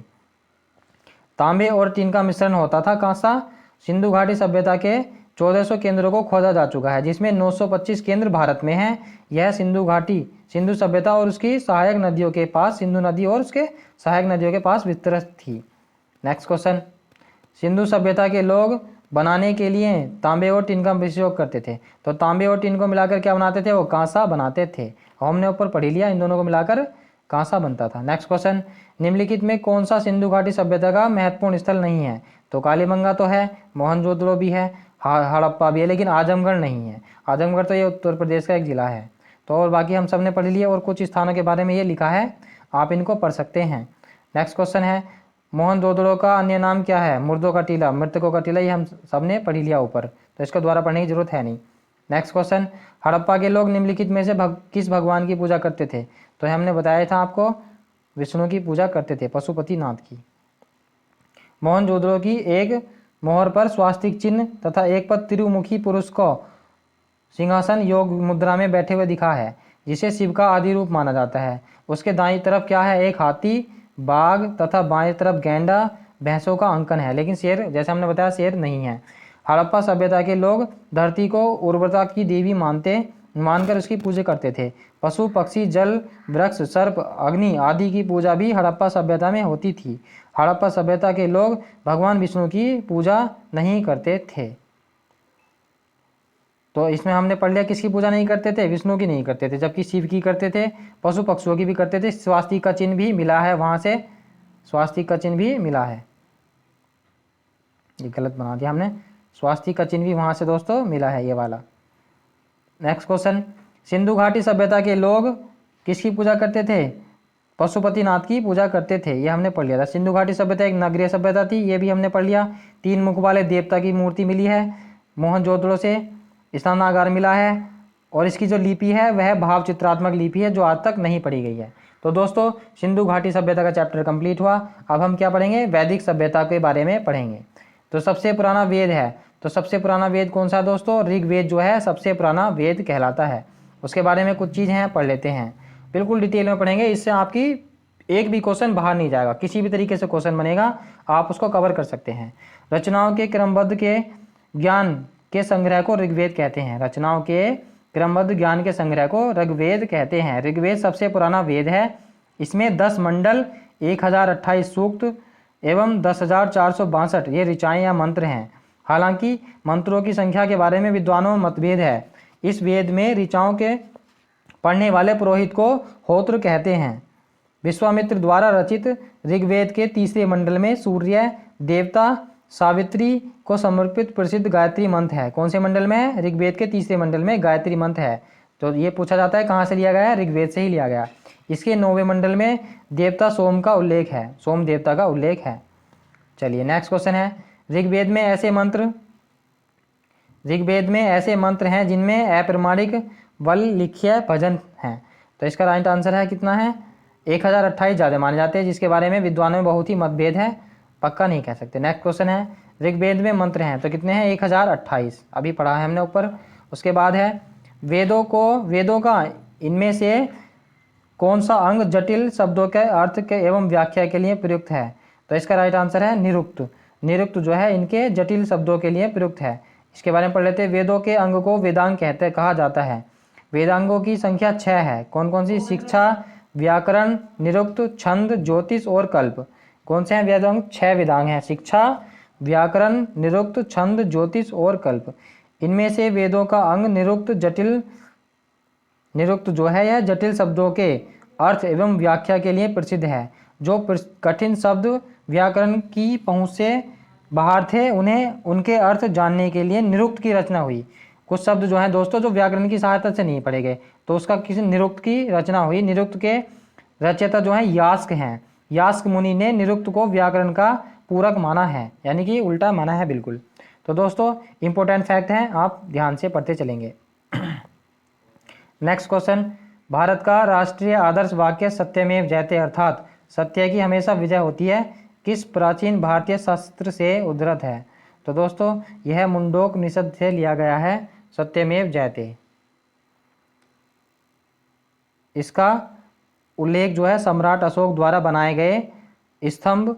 तांबे और टीन का मिश्रण होता था कांसा। सिंधु घाटी सभ्यता के 1400 केंद्रों को खोजा जा चुका है, जिसमें 925 केंद्र भारत में हैं। यह सिंधु घाटी सिंधु सभ्यता और उसकी सहायक नदियों के पास, सिंधु नदी और उसके सहायक नदियों के पास विस्तृत थी। नेक्स्ट क्वेश्चन, सिंधु सभ्यता के लोग बनाने के लिए तांबे और टीन का उपयोग करते थे, तो तांबे और टीन को मिलाकर क्या बनाते थे? वो कांसा बनाते थे। हमने ऊपर पढ़ लिया, इन दोनों को मिलाकर कांसा बनता था। नेक्स्ट क्वेश्चन, निम्नलिखित में कौन सा सिंधु घाटी सभ्यता का महत्वपूर्ण स्थल नहीं है? तो कालीबंगा तो है, मोहनजोदड़ो भी है, हड़प्पा भी है, लेकिन आजमगढ़ नहीं है। आजमगढ़ तो ये उत्तर प्रदेश का एक ज़िला है। तो और बाकी हम सब ने पढ़ लिए, और कुछ स्थानों के बारे में ये लिखा है, आप इनको पढ़ सकते हैं। नेक्स्ट क्वेश्चन है, मोहनजोदड़ो का अन्य नाम क्या है? मुर्दों का टीला, मृतकों का टीला, ये हम सब ने पढ़ लिया ऊपर, तो इसको दोबारा पढ़ने की जरूरत है नहीं। नेक्स्ट क्वेश्चन, हड़प्पा के लोग निम्नलिखित में से किस भगवान की पूजा करते थे? तो हमने बताया था आपको, विष्णु की पूजा करते थे, पशुपतिनाथ की। मोहनजोदड़ो की एक मोहर पर स्वास्तिक चिन्ह तथा एक पर त्रिमुखी पुरुष को सिंहासन योग मुद्रा में बैठे हुए दिखा है, जिसे शिव का आदि रूप माना जाता है। उसके दाईं तरफ क्या है? एक हाथी, बाघ तथा बाएं तरफ गैंडा, भैंसों का अंकन है, लेकिन शेर, जैसे हमने बताया, शेर नहीं है। हड़प्पा सभ्यता के लोग धरती को उर्वरता की देवी मानकर उसकी पूजा करते थे। पशु, पक्षी, जल, वृक्ष, सर्प, अग्नि आदि की पूजा भी हड़प्पा सभ्यता में होती थी। हड़प्पा सभ्यता के लोग भगवान विष्णु की पूजा नहीं करते थे। तो इसमें हमने पढ़ लिया, किसकी पूजा नहीं करते थे? विष्णु की नहीं करते थे, जबकि शिव की करते थे, पशु पक्षियों की भी करते थे। स्वास्तिक का चिन्ह भी मिला है, वहाँ से स्वास्तिक का चिन्ह भी मिला है, ये गलत बना दिया हमने, स्वास्तिक का चिन्ह भी वहाँ से दोस्तों मिला है, ये वाला। नेक्स्ट क्वेश्चन, सिंधु घाटी सभ्यता के लोग किसकी पूजा करते थे? पशुपतिनाथ की पूजा करते थे, ये हमने पढ़ लिया था। सिंधु घाटी सभ्यता एक नगरीय सभ्यता थी, ये भी हमने पढ़ लिया। 3 मुख वाले देवता की मूर्ति मिली है मोहनजोदड़ो से, स्नानागार मिला है, और इसकी जो लिपि है वह भाव चित्रात्मक लिपि है, जो आज तक नहीं पढ़ी गई है। तो दोस्तों, सिंधु घाटी सभ्यता का चैप्टर कंप्लीट हुआ। अब हम क्या पढ़ेंगे? वैदिक सभ्यता के बारे में पढ़ेंगे। तो सबसे पुराना वेद है, तो सबसे पुराना वेद कौन सा है दोस्तों? ऋग्वेद जो है सबसे पुराना वेद कहलाता है। उसके बारे में कुछ चीज़ हैं, पढ़ लेते हैं, बिल्कुल डिटेल में पढ़ेंगे, इससे आपकी एक भी क्वेश्चन बाहर नहीं जाएगा, किसी भी तरीके से क्वेश्चन बनेगा आप उसको कवर कर सकते हैं। रचनाओं के क्रमबद्ध के ज्ञान के संग्रह को ऋग्वेद कहते हैं। रचनाओं के क्रमबद्ध ज्ञान के संग्रह को ऋग्वेद कहते हैं। ऋग्वेद सबसे पुराना वेद है। इसमें 10 मंडल, 1028 सूक्त एवं 10,462 ये ऋचाएँ या मंत्र हैं। हालांकि मंत्रों की संख्या के बारे में विद्वानों में मतभेद है। इस वेद में ऋचाओं के पढ़ने वाले पुरोहित को होत्र कहते हैं। विश्वामित्र द्वारा रचित ऋग्वेद के 3रे मंडल में सूर्य देवता सावित्री को समर्पित प्रसिद्ध गायत्री मंत्र है। कौन से मंडल में है? ऋग्वेद के 3रे मंडल में गायत्री मंत्र है। तो ये पूछा जाता है कहाँ से लिया गया है? ऋग्वेद से ही लिया गया। इसके 9वें मंडल में देवता सोम का उल्लेख है, सोम देवता का उल्लेख है। चलिए नेक्स्ट क्वेश्चन है, ऋग्वेद में ऐसे मंत्र हैं जिनमें अप्रमाणिक वल लिख्य भजन हैं। तो इसका राइट आंसर है कितना है? 1028 ज़्यादा माने जाते हैं, जिसके बारे में विद्वानों में बहुत ही मतभेद है, पक्का नहीं कह सकते। नेक्स्ट क्वेश्चन है, ऋग्वेद में मंत्र हैं तो कितने हैं? 1028, अभी पढ़ा है हमने ऊपर। उसके बाद है वेदों का इनमें से कौन सा अंग जटिल शब्दों के अर्थ के एवं व्याख्या के लिए प्रयुक्त है? तो इसका राइट आंसर है निरुक्त। निरुक्त जो है इनके जटिल शब्दों के लिए प्रयुक्त है। इसके बारे में पढ़ लेते हैं। वेदों के अंग को वेदांग कहा जाता है। वेदांगों की संख्या 6 है। कौन कौन सी? शिक्षा, व्याकरण, निरुक्त, छंद, ज्योतिष और कल्प। कौन से हैं वेदांग? 6 वेदांग हैं। शिक्षा, व्याकरण, निरुक्त, छंद, ज्योतिष और कल्प। इनमें से वेदों का अंग निरुक्त जो है यह जटिल शब्दों के अर्थ एवं व्याख्या के लिए प्रसिद्ध है। जो कठिन शब्द व्याकरण की पहुंच से बाहर थे उन्हें उनके अर्थ जानने के लिए निरुक्त की रचना हुई। कुछ शब्द जो हैं दोस्तों जो व्याकरण की सहायता से नहीं पढ़े गए तो उसका किसी निरुक्त की रचना हुई। निरुक्त के रचयिता जो हैं यास्क हैं। यास्क मुनि ने निरुक्त को व्याकरण का पूरक माना है, यानी कि उल्टा माना है बिल्कुल। तो दोस्तों इंपॉर्टेंट फैक्ट हैं, आप ध्यान से पढ़ते चलेंगे। नेक्स्ट क्वेश्चन, भारत का राष्ट्रीय आदर्श वाक्य सत्यमेव जयते अर्थात सत्य की हमेशा विजय होती है किस प्राचीन भारतीय शास्त्र से उद्धृत है? तो दोस्तों यह मुंडोपनिषद से लिया गया है, सत्यमेव जयते। इसका उल्लेख जो है सम्राट अशोक द्वारा बनाए गए स्तंभ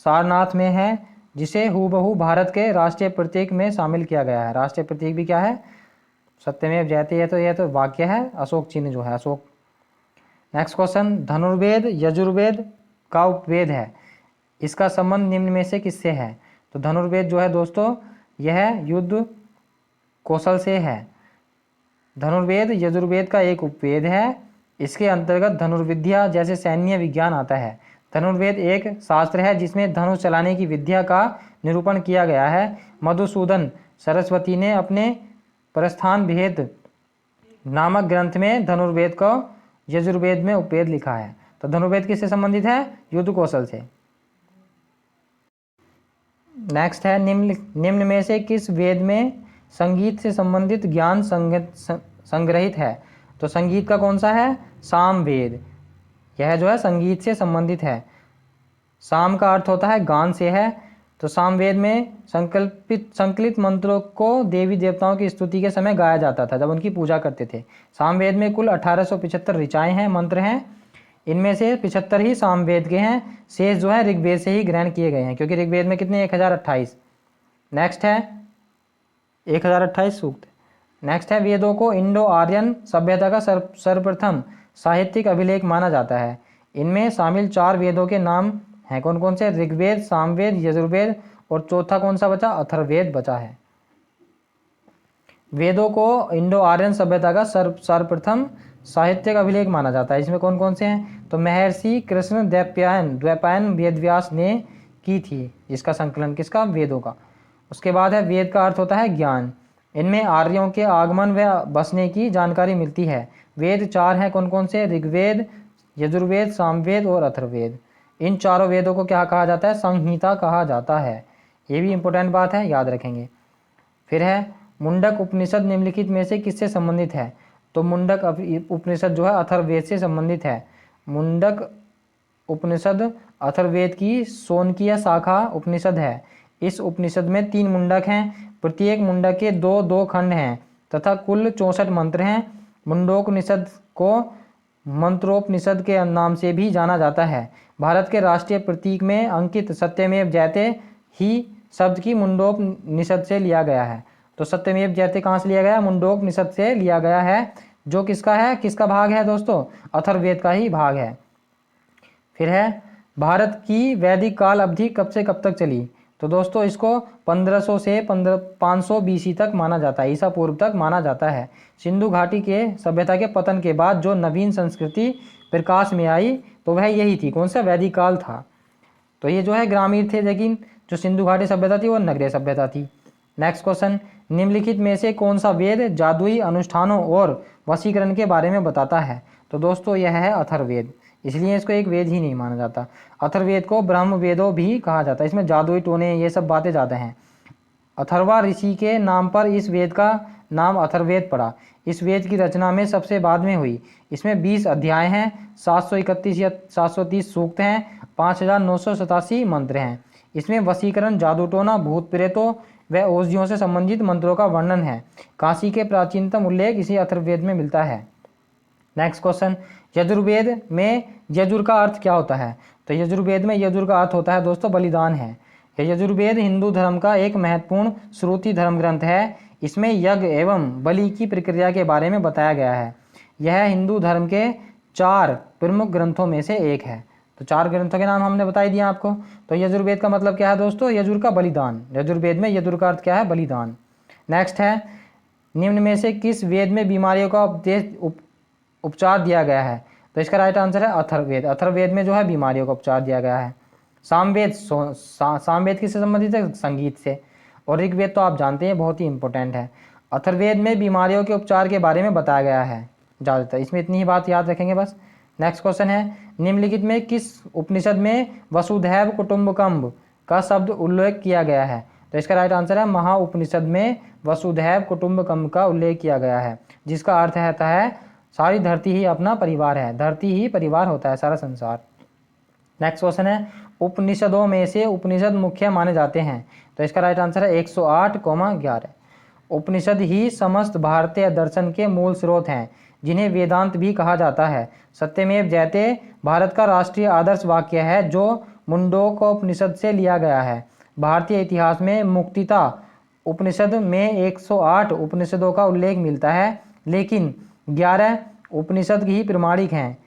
सारनाथ में है, जिसे हूबहू भारत के राष्ट्रीय प्रतीक में शामिल किया गया है। राष्ट्रीय प्रतीक भी क्या है? सत्यमेव जयते। यह तो वाक्य है, अशोक चिन्ह जो है अशोक। नेक्स्ट क्वेश्चन, धनुर्वेद यजुर्वेद का उपवेद है, इसका संबंध निम्न में से किससे है? तो धनुर्वेद जो है दोस्तों यह युद्ध कौशल से है। धनुर्वेद यजुर्वेद का एक उपवेद है। इसके अंतर्गत धनुर्विद्या जैसे सैन्य विज्ञान आता है। धनुर्वेद एक शास्त्र है जिसमें धनुष चलाने की विद्या का निरूपण किया गया है। मधुसूदन सरस्वती ने अपने प्रस्थान भेद नामक ग्रंथ में धनुर्वेद को यजुर्वेद में उपवेद लिखा है। तो धनुर्वेद किससे संबंधित है? युद्ध कौशल से। नेक्स्ट है, निम्न में से किस वेद में संगीत से संबंधित ज्ञान संग्रहित है? तो संगीत का कौन सा है? साम वेद। यह जो है संगीत से संबंधित है। साम का अर्थ होता है गान से है। तो सामवेद में संकलित मंत्रों को देवी देवताओं की स्तुति के समय गाया जाता था जब उनकी पूजा करते थे। सामवेद में कुल 1875 ऋचाएं हैं, मंत्र हैं। इनमें से 75 ही सामवेद के हैं, शेष जो है ऋग्वेद से ही ग्रहण किए गए हैं, क्योंकि ऋग्वेद में कितने? 1028। नेक्स्ट है 1028 सूक्त। नेक्स्ट है, वेदों को इंडो आर्यन सभ्यता का सर्वप्रथम साहित्यिक अभिलेख माना जाता है। इनमें शामिल 4 वेदों के नाम हैं, कौन कौन से? ऋग्वेद, सामवेद, यजुर्वेद और चौथा कौन सा बचा? अथर्ववेद बचा है। वेदों को इंडो आर्यन सभ्यता का सर्वप्रथम साहित्यिक अभिलेख माना जाता है। इसमें कौन कौन से हैं? तो महर्षि कृष्ण द्वैपायन वेदव्यास ने की थी इसका संकलन, किसका? वेदों का। उसके बाद है वेद का अर्थ होता है ज्ञान। इनमें आर्यों के आगमन व बसने की जानकारी मिलती है। वेद 4 हैं, कौन कौन से? ऋग्वेद, यजुर्वेद, सामवेद और अथर्ववेद। इन चारों वेदों को क्या कहा जाता है? संहिता कहा जाता है। ये भी इंपॉर्टेंट बात है, याद रखेंगे। फिर है मुंडक उपनिषद निम्नलिखित में से किससे संबंधित है? तो मुंडक उपनिषद जो है अथर्ववेद से संबंधित है। मुंडक उपनिषद अथर्ववेद की शोनकीय शाखा उपनिषद है। इस उपनिषद में 3 मुंडक हैं। प्रत्येक मुंडक के 2-2 खंड हैं तथा कुल 64 मंत्र हैं। मुंडोपनिषद को मंत्रोपनिषद के नाम से भी जाना जाता है। भारत के राष्ट्रीय प्रतीक में अंकित सत्यमेव जयते ही शब्द की मुंडोपनिषद से लिया गया है। तो सत्यमेव जयते कहाँ से लिया गया? मुंडोपनिषद से लिया गया है, जो किसका है? किसका भाग है दोस्तों? अथर्ववेद का ही भाग है। फिर है भारत की वैदिक काल अवधि कब से कब तक चली? तो दोस्तों इसको 1500 से 500 BC तक माना जाता है, ईसा पूर्व तक माना जाता है। सिंधु घाटी के सभ्यता के पतन के बाद जो नवीन संस्कृति प्रकाश में आई तो वह यही थी, कौन सा? वैदिक काल था। तो ये जो है ग्रामीण थे, लेकिन जो सिंधु घाटी सभ्यता थी वो नगरीय सभ्यता थी। नेक्स्ट क्वेश्चन, निम्नलिखित में से कौन सा वेद जादुई अनुष्ठानों और वशीकरण के बारे में बताता है? तो दोस्तों यह है अथर्ववेद, इसलिए इसको एक वेद ही नहीं माना जाता। अथर्ववेद को ब्रह्म वेदों भी कहा जाता है। इसमें जादुई टोने ये सब बातें ज़्यादा हैं। अथर्वा ऋषि के नाम पर इस वेद का नाम अथर्ववेद पड़ा। इस वेद की रचना में सबसे बाद में हुई। इसमें 20 अध्याय हैं, 731 या 730 सूक्त हैं, 5987 मंत्र हैं। इसमें वशीकरण, जादू टोना, भूत प्रेतों व औषधियों से संबंधित मंत्रों का वर्णन है। काशी के प्राचीनतम उल्लेख इसी अथर्ववेद में मिलता है। नेक्स्ट क्वेश्चन, यजुर्वेद में यजुर का अर्थ क्या होता है? तो यजुर्वेद में यजुर का अर्थ होता है दोस्तों बलिदान है। यजुर्वेद हिंदू धर्म का एक महत्वपूर्ण श्रुति धर्म ग्रंथ है। इसमें यज्ञ एवं बलि की प्रक्रिया के बारे में बताया गया है। यह हिंदू धर्म के 4 प्रमुख ग्रंथों में से एक है। तो 4 ग्रंथों के नाम हमने बता ही दिया आपको। तो यजुर्वेद का मतलब क्या है दोस्तों? यजुर का बलिदान। यजुर्वेद में यजुर का अर्थ क्या है? बलिदान। नेक्स्ट है, निम्न में से किस वेद में बीमारियों का उपचार दिया गया है? तो इसका राइट आंसर है अथर्ववेद। अथर्ववेद में जो है बीमारियों का उपचार दिया गया है। सामवेद सामवेद किससे संबंधित है? संगीत से। और ऋग्वेद तो आप जानते हैं बहुत ही इंपॉर्टेंट है। अथर्ववेद में बीमारियों के उपचार के बारे में बताया गया है ज़्यादातर। इसमें इतनी ही बात याद रखेंगे बस। नेक्स्ट क्वेश्चन है, निम्नलिखित में किस उपनिषद में वसुधैव कुटुंबकम का शब्द उल्लेख किया गया है? तो इसका राइट आंसर है महा उपनिषद में वसुधैव कुटुंबकम का उल्लेख किया गया है, जिसका अर्थ है सारी धरती ही अपना परिवार है। धरती ही परिवार होता है, सारा संसार। नेक्स्ट क्वेश्चन है, उपनिषदों में से उपनिषद मुख्य माने जाते हैं? तो इसका राइट आंसर है 108,11। उपनिषद ही समस्त भारतीय दर्शन के मूल स्रोत हैं, जिन्हें वेदांत भी कहा जाता है। सत्यमेव जयते भारत का राष्ट्रीय आदर्श वाक्य है, जो मुंडकोपनिषद से लिया गया है। भारतीय इतिहास में मुक्तिता उपनिषद में 108 उपनिषदों का उल्लेख मिलता है, लेकिन 11 उपनिषद ही प्रमाणिक हैं,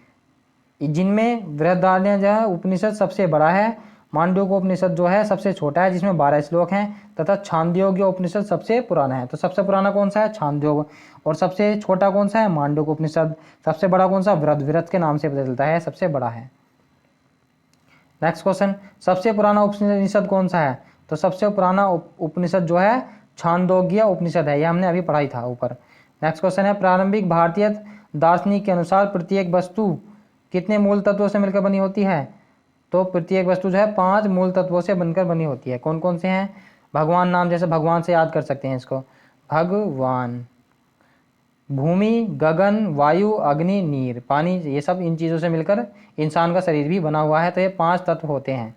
जिनमें बृहदारण्यक उपनिषद सबसे बड़ा है, मांडव्य उपनिषद जो है सबसे छोटा है जिसमें 12 श्लोक हैं, तथा छांदोग्य उपनिषद सबसे पुराना है। तो सबसे पुराना कौन सा है? छांदोग्य। और सबसे छोटा कौन सा है? मांडव्य उपनिषद। सबसे बड़ा कौन सा? वृहद। वृहद के नाम से पता चलता है सबसे बड़ा है। नेक्स्ट क्वेश्चन, सबसे पुराना उपनिषद कौन सा है? तो सबसे पुराना उपनिषद जो है छांदोग्य उपनिषद है। यह हमने अभी पढ़ाई था ऊपर। नेक्स्ट क्वेश्चन है, प्रारंभिक भारतीय दार्शनिक के अनुसार प्रत्येक वस्तु कितने मूल तत्वों से मिलकर बनी होती है? तो प्रत्येक वस्तु जो है 5 मूल तत्वों से बनकर बनी होती है। कौन कौन से हैं? भगवान नाम, जैसे भगवान से याद कर सकते हैं इसको, भगवान। भूमि, गगन, वायु, अग्नि, नीर, पानी, ये सब इन चीज़ों से मिलकर इंसान का शरीर भी बना हुआ है। तो ये 5 तत्व होते हैं।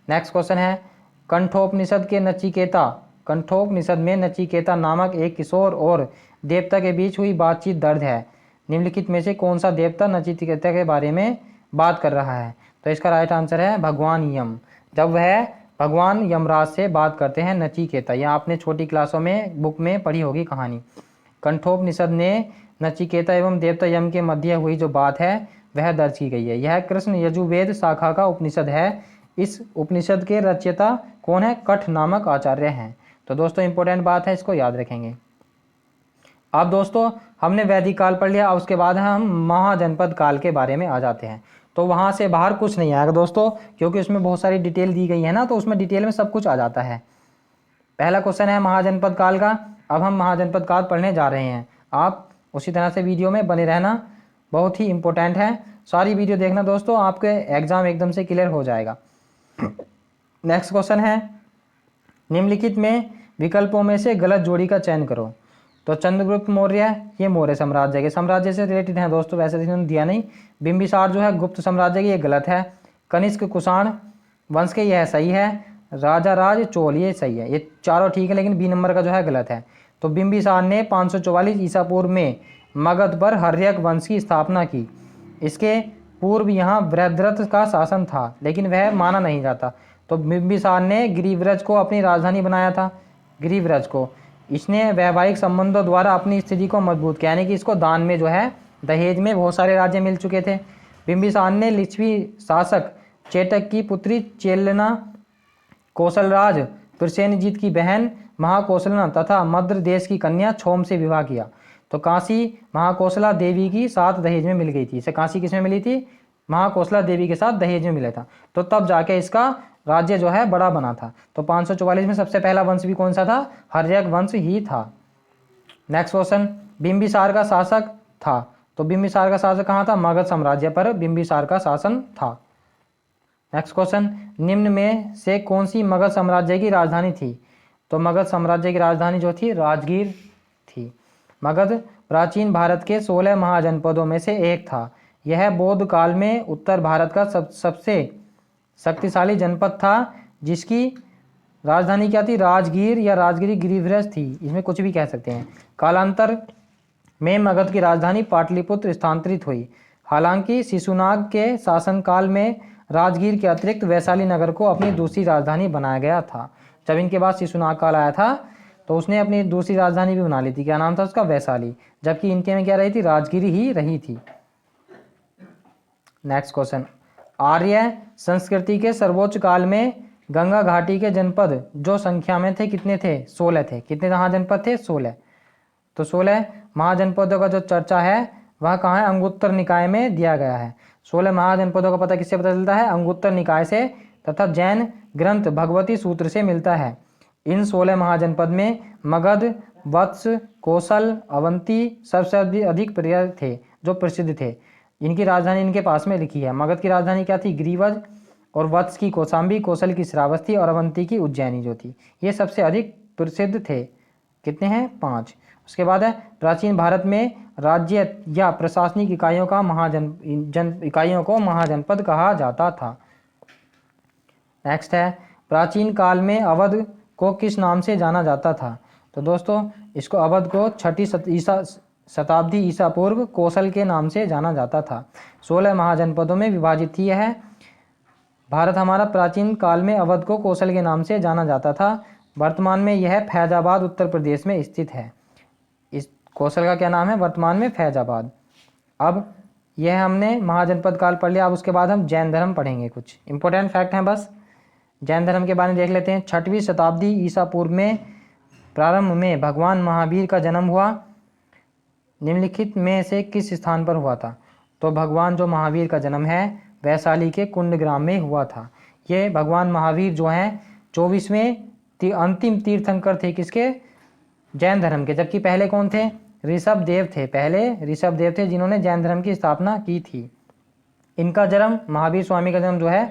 नेक्स्ट क्वेश्चन है, कंठोपनिषद के नचिकेता, कंठोपनिषद में नचिकेता नामक एक किशोर और देवता के बीच हुई बातचीत दर्ज है। निम्नलिखित में से कौन सा देवता नचिकेता के बारे में बात कर रहा है? तो इसका राइट आंसर है भगवान यम। जब वह भगवान यमराज से बात करते हैं नचिकेता, यह आपने छोटी क्लासों में बुक में पढ़ी होगी कहानी। कंठोपनिषद ने नचिकेता एवं देवता यम के मध्य हुई जो बात है वह दर्ज की गई है। यह कृष्ण यजुर्वेद शाखा का उपनिषद है। इस उपनिषद के रचयिता कौन है? कठ नामक आचार्य हैं। तो दोस्तों इंपॉर्टेंट बात है, इसको याद रखेंगे। अब दोस्तों हमने वैदिक काल पढ़ लिया, अब उसके बाद हम महाजनपद काल के बारे में आ जाते हैं। तो वहाँ से बाहर कुछ नहीं आएगा दोस्तों, क्योंकि उसमें बहुत सारी डिटेल दी गई है ना, तो उसमें डिटेल में सब कुछ आ जाता है। पहला क्वेश्चन है महाजनपद काल का। अब हम महाजनपद काल पढ़ने जा रहे हैं। आप उसी तरह से वीडियो में बने रहना, बहुत ही इंपॉर्टेंट है। सारी वीडियो देखना दोस्तों, आपके एग्जाम एकदम से क्लियर हो जाएगा। नेक्स्ट क्वेश्चन है, निम्नलिखित में विकल्पों में से गलत जोड़ी का चयन करो। तो चंद्रगुप्त मौर्य, ये मौर्य साम्राज्य के साम्राज्य से रिलेटेड हैं दोस्तों, वैसे तो इन्होंने दिया नहीं। बिंबिसार जो है गुप्त साम्राज्य की, ये गलत है। कनिष्क कुषाण वंश के, यह सही है। राजा राज चोल, ये सही है। ये चारों ठीक है, लेकिन बी नंबर का जो है गलत है। तो बिंबिसार ने 544 ईसा पूर्व में मगध पर हर्यक वंश की स्थापना की। इसके पूर्व यहाँ बृहद्रथ का शासन था, लेकिन वह माना नहीं जाता। तो बिंबिसार ने गिरिव्रज को अपनी राजधानी बनाया था। गिरिव्रज को इसने वैवाहिक संबंधों द्वारा अपनी स्थिति को मजबूत किया, यानी कि इसको दान में जो है दहेज में बहुत सारे राज्य मिल चुके थे। बिंबिसार ने लिच्छवी शासक चेटक की पुत्री चेलना, कौशलराज प्रसेनजीत की बहन महाकौशलना तथा मद्र देश की कन्या छोम से विवाह किया। तो काशी महाकौशला देवी की साथ दहेज में मिल गई थी। इसे काशी किसमें मिली थी? महाकौशला देवी के साथ दहेज में मिला था। तो तब जाके इसका राज्य जो है बड़ा बना था। तो 544 में सबसे पहला वंश भी कौन सा था? हर्यक वंश ही था। नेक्स्ट क्वेश्चन, बिंबिसार का शासक था। तो बिंबिसार का शासक कहाँ था? मगध साम्राज्य पर बिंबिसार का शासन था। नेक्स्ट क्वेश्चन, निम्न में से कौन सी मगध साम्राज्य की राजधानी थी? तो मगध साम्राज्य की राजधानी जो थी राजगीर थी। मगध प्राचीन भारत के 16 महाजनपदों में से एक था। यह बौद्ध काल में उत्तर भारत का सबसे शक्तिशाली जनपद था, जिसकी राजधानी क्या थी? राजगीर या राजगिरी गिरिव्रज थी। इसमें कुछ भी कह सकते हैं। कालांतर में मगध की राजधानी पाटलिपुत्र स्थानांतरित हुई। हालांकि शिशुनाग के शासनकाल में राजगीर के अतिरिक्त वैशाली नगर को अपनी दूसरी राजधानी बनाया गया था। जब इनके बाद शिशुनाग काल आया था तो उसने अपनी दूसरी राजधानी भी बना ली थी। क्या नाम था उसका? वैशाली। जबकि इनके में क्या रही थी? राजगीर ही रही थी। नेक्स्ट क्वेश्चन, आर्य संस्कृति के सर्वोच्च काल में गंगा घाटी के जनपद जो संख्या में थे कितने थे? 16 थे। कितने महाजनपद थे? 16। तो 16 महाजनपदों का जो चर्चा है वह कहाँ है? अंगुत्तर निकाय में दिया गया है। 16 महाजनपदों का पता किससे पता चलता है? अंगुत्तर निकाय से तथा जैन ग्रंथ भगवती सूत्र से मिलता है। इन 16 महाजनपद में मगध, वत्स, कौशल, अवंती सबसे अधिक प्रिय थे, जो प्रसिद्ध थे। इनकी राजधानी इनके पास में लिखी है। मगध की राजधानी क्या थी? ग्रीवज, और वत्स की कौशाम्बी, कौशल की श्रावस्ती और अवंती की उज्जैनी जो थी। ये सबसे अधिक प्रसिद्ध थे। कितने हैं? 5। उसके बाद है प्राचीन भारत में राज्य या प्रशासनिक इकाइयों को महाजनपद कहा जाता था। नेक्स्ट है प्राचीन काल में अवध को किस नाम से जाना जाता था? तो दोस्तों इसको अवध को 6ठी शताब्दी ईसा पूर्व कौशल के नाम से जाना जाता था। 16 महाजनपदों में विभाजित थी यह भारत हमारा। प्राचीन काल में अवध को कौशल के नाम से जाना जाता था। वर्तमान में यह फैजाबाद उत्तर प्रदेश में स्थित है। इस कौशल का क्या नाम है? वर्तमान में फैजाबाद। अब यह हमने महाजनपद काल पढ़ लिया। अब उसके बाद हम जैन धर्म पढ़ेंगे। कुछ इंपॉर्टेंट फैक्ट हैं बस जैन धर्म के बारे में देख लेते हैं। 6वीं शताब्दी ईसा पूर्व में प्रारंभ में भगवान महावीर का जन्म हुआ। निम्नलिखित में से किस स्थान पर हुआ था? तो भगवान जो महावीर का जन्म है वैशाली के कुंडग्राम में हुआ था। ये भगवान महावीर जो हैं 24वें अंतिम तीर्थंकर थे किसके? जैन धर्म के। जबकि पहले कौन थे? ऋषभ देव थे। पहले ऋषभ देव थे जिन्होंने जैन धर्म की स्थापना की थी। इनका जन्म, महावीर स्वामी का जन्म जो है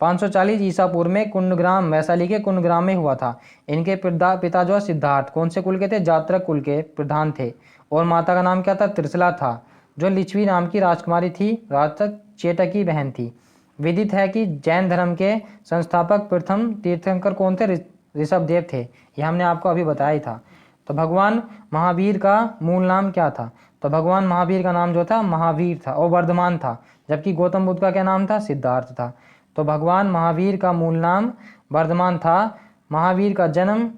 540 ईसा पूर्व में कुंडग्राम, वैशाली के कुंडग्राम में हुआ था। इनके पिता जो है सिद्धार्थ कौन से कुल के थे? जात्रक कुल के प्रधान थे। और माता का नाम क्या था? त्रिशला था, जो लिच्छवी नाम की राजकुमारी थी। राजतक चेटक की बहन थी। विदित है कि जैन धर्म के संस्थापक प्रथम तीर्थंकर कौन थे? ऋषभ देव थे। यह हमने आपको अभी बताया ही था। तो भगवान महावीर का मूल नाम क्या था? तो भगवान महावीर का नाम जो था महावीर था और वर्धमान था। जबकि गौतम बुद्ध का क्या नाम था? सिद्धार्थ था। तो भगवान महावीर का मूल नाम वर्धमान था। महावीर का जन्म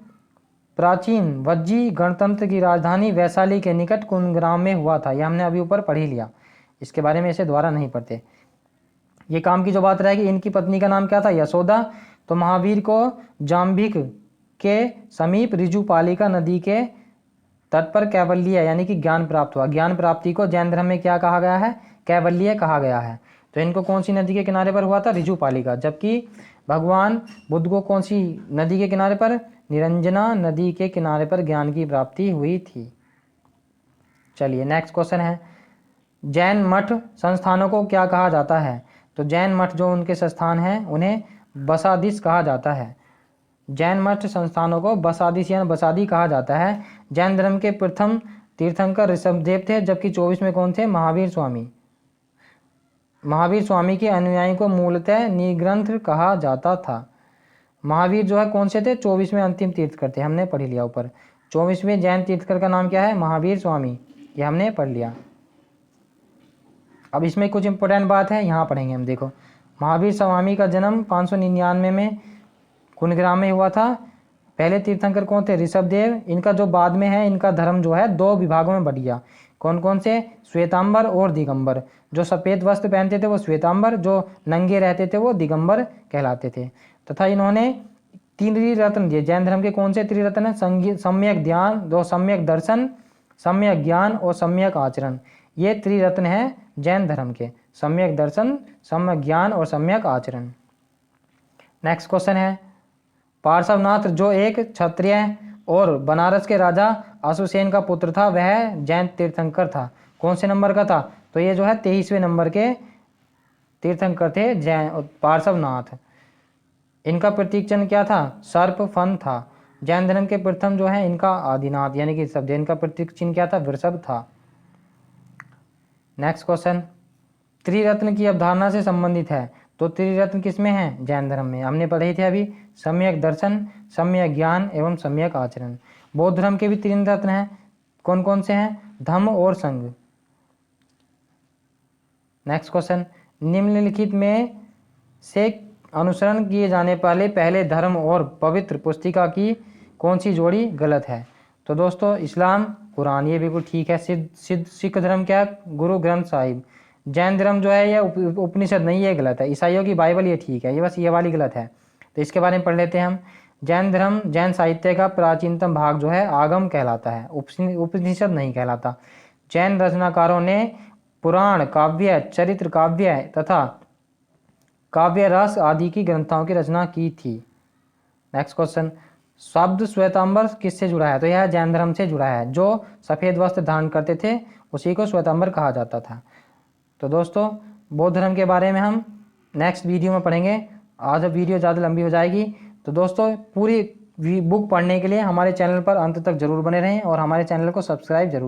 प्राचीन वज्जी गणतंत्र की राजधानी वैशाली के निकट कुंडग्राम में हुआ था। यह हमने अभी ऊपर पढ़ ही लिया, इसके बारे में इसे दोबारा नहीं पढ़ते। ये काम की जो बात रहेगी, इनकी पत्नी का नाम क्या था? यशोदा। तो महावीर को जाम्भिक के समीप ऋजुपालिका नदी के तट पर कैवल्य यानी कि ज्ञान प्राप्त हुआ। ज्ञान प्राप्ति को जैन धर्म में क्या कहा गया है? कैवल्य कहा गया है। तो इनको कौन सी नदी के किनारे पर हुआ था? ऋजुपालिका। जबकि भगवान बुद्ध को कौन सी नदी के किनारे पर? निरंजना नदी के किनारे पर ज्ञान की प्राप्ति हुई थी। चलिए नेक्स्ट क्वेश्चन है, जैन मठ संस्थानों को क्या कहा जाता है? तो जैन मठ जो उनके संस्थान हैं उन्हें बसादिश कहा जाता है। जैन मठ संस्थानों को बसादिश या बसादी कहा जाता है। जैन धर्म के प्रथम तीर्थंकर ऋषभदेव थे। जबकि 24 में कौन थे? महावीर स्वामी। महावीर स्वामी के अनुयायी को मूलतः निग्रंथ कहा जाता था। महावीर जो है कौन से थे? 24वें अंतिम तीर्थकर थे। हमने पढ़ लिया ऊपर। 24वें जैन तीर्थकर का नाम क्या है? महावीर स्वामी। ये हमने पढ़ लिया। अब इसमें कुछ इंपॉर्टेंट बात है, यहाँ पढ़ेंगे हम। देखो, महावीर स्वामी का जन्म 599 में कुंडग्राम में हुआ था। पहले तीर्थंकर कौन थे? ऋषभदेव। इनका जो बाद में है, इनका धर्म जो है 2 विभागों में बढ़ गया। कौन कौन से? श्वेतांबर और दिगंबर। जो सफ़ेद वस्त्र पहनते थे वो श्वेतांबर, जो नंगे रहते थे वो दिगंबर कहलाते थे। तथा इन्होंने 3 त्रिरत्न दिए। जैन धर्म के कौन से त्रिरत्न है? सम्यक ध्यान, 2 सम्यक दर्शन, सम्यक ज्ञान और सम्यक आचरण। ये त्रिरत्न है जैन धर्म के, सम्यक दर्शन, सम्यक ज्ञान और सम्यक आचरण। नेक्स्ट क्वेश्चन है, पार्श्वनाथ जो एक क्षत्रिय और बनारस के राजा अशुसेन का पुत्र था, वह जैन तीर्थंकर था। कौन से नंबर का था? तो ये जो है 23वें नंबर के तीर्थंकर थे जैन पार्श्वनाथ। इनका प्रतीक चिन्ह क्या था? सर्प फन था। जैन धर्म के प्रथम जो है इनका आदिनाथ यानी कि शब्द, इनका प्रतीक चिन्ह क्या था? वृषभ था। नेक्स्ट क्वेश्चन, त्रिरत्न की अवधारणा से संबंधित है। तो त्रिरत्न किसमें है? जैन धर्म में। हमने पढ़े थे अभी, सम्यक दर्शन, सम्यक ज्ञान एवं सम्यक आचरण। बौद्ध धर्म के भी 3 रत्न हैं। कौन कौन से हैं? धम्म और संघ। नेक्स्ट क्वेश्चन, निम्नलिखित में से अनुसरण किए जाने वाले पहले धर्म और पवित्र पुस्तिका की कौन सी जोड़ी गलत है? तो दोस्तों इस्लाम कुरान, ये बिल्कुल ठीक है। सिख धर्म क्या है? गुरु ग्रंथ साहिब। जैन धर्म जो है ये उपनिषद नहीं, ये गलत है। ईसाइयों की बाइबल ये ठीक है, ये बस ये वाली गलत है। तो इसके बारे में पढ़ लेते हैं हम। जैन धर्म जैन साहित्य का प्राचीनतम भाग जो है आगम कहलाता है, उपनिषद नहीं कहलाता। जैन रचनाकारों ने पुराण काव्य, चरित्र काव्य तथा काव्य रस आदि की ग्रंथों की रचना की थी। नेक्स्ट क्वेश्चन, शब्द श्वेतांबर किससे जुड़ा है? तो यह जैन धर्म से जुड़ा है। जो सफ़ेद वस्त्र धारण करते थे उसी को श्वेतांबर कहा जाता था। तो दोस्तों बौद्ध धर्म के बारे में हम नेक्स्ट वीडियो में पढ़ेंगे। आज वीडियो ज़्यादा लंबी हो जाएगी। तो दोस्तों पूरी बुक पढ़ने के लिए हमारे चैनल पर अंत तक जरूर बने रहें और हमारे चैनल को सब्सक्राइब जरूर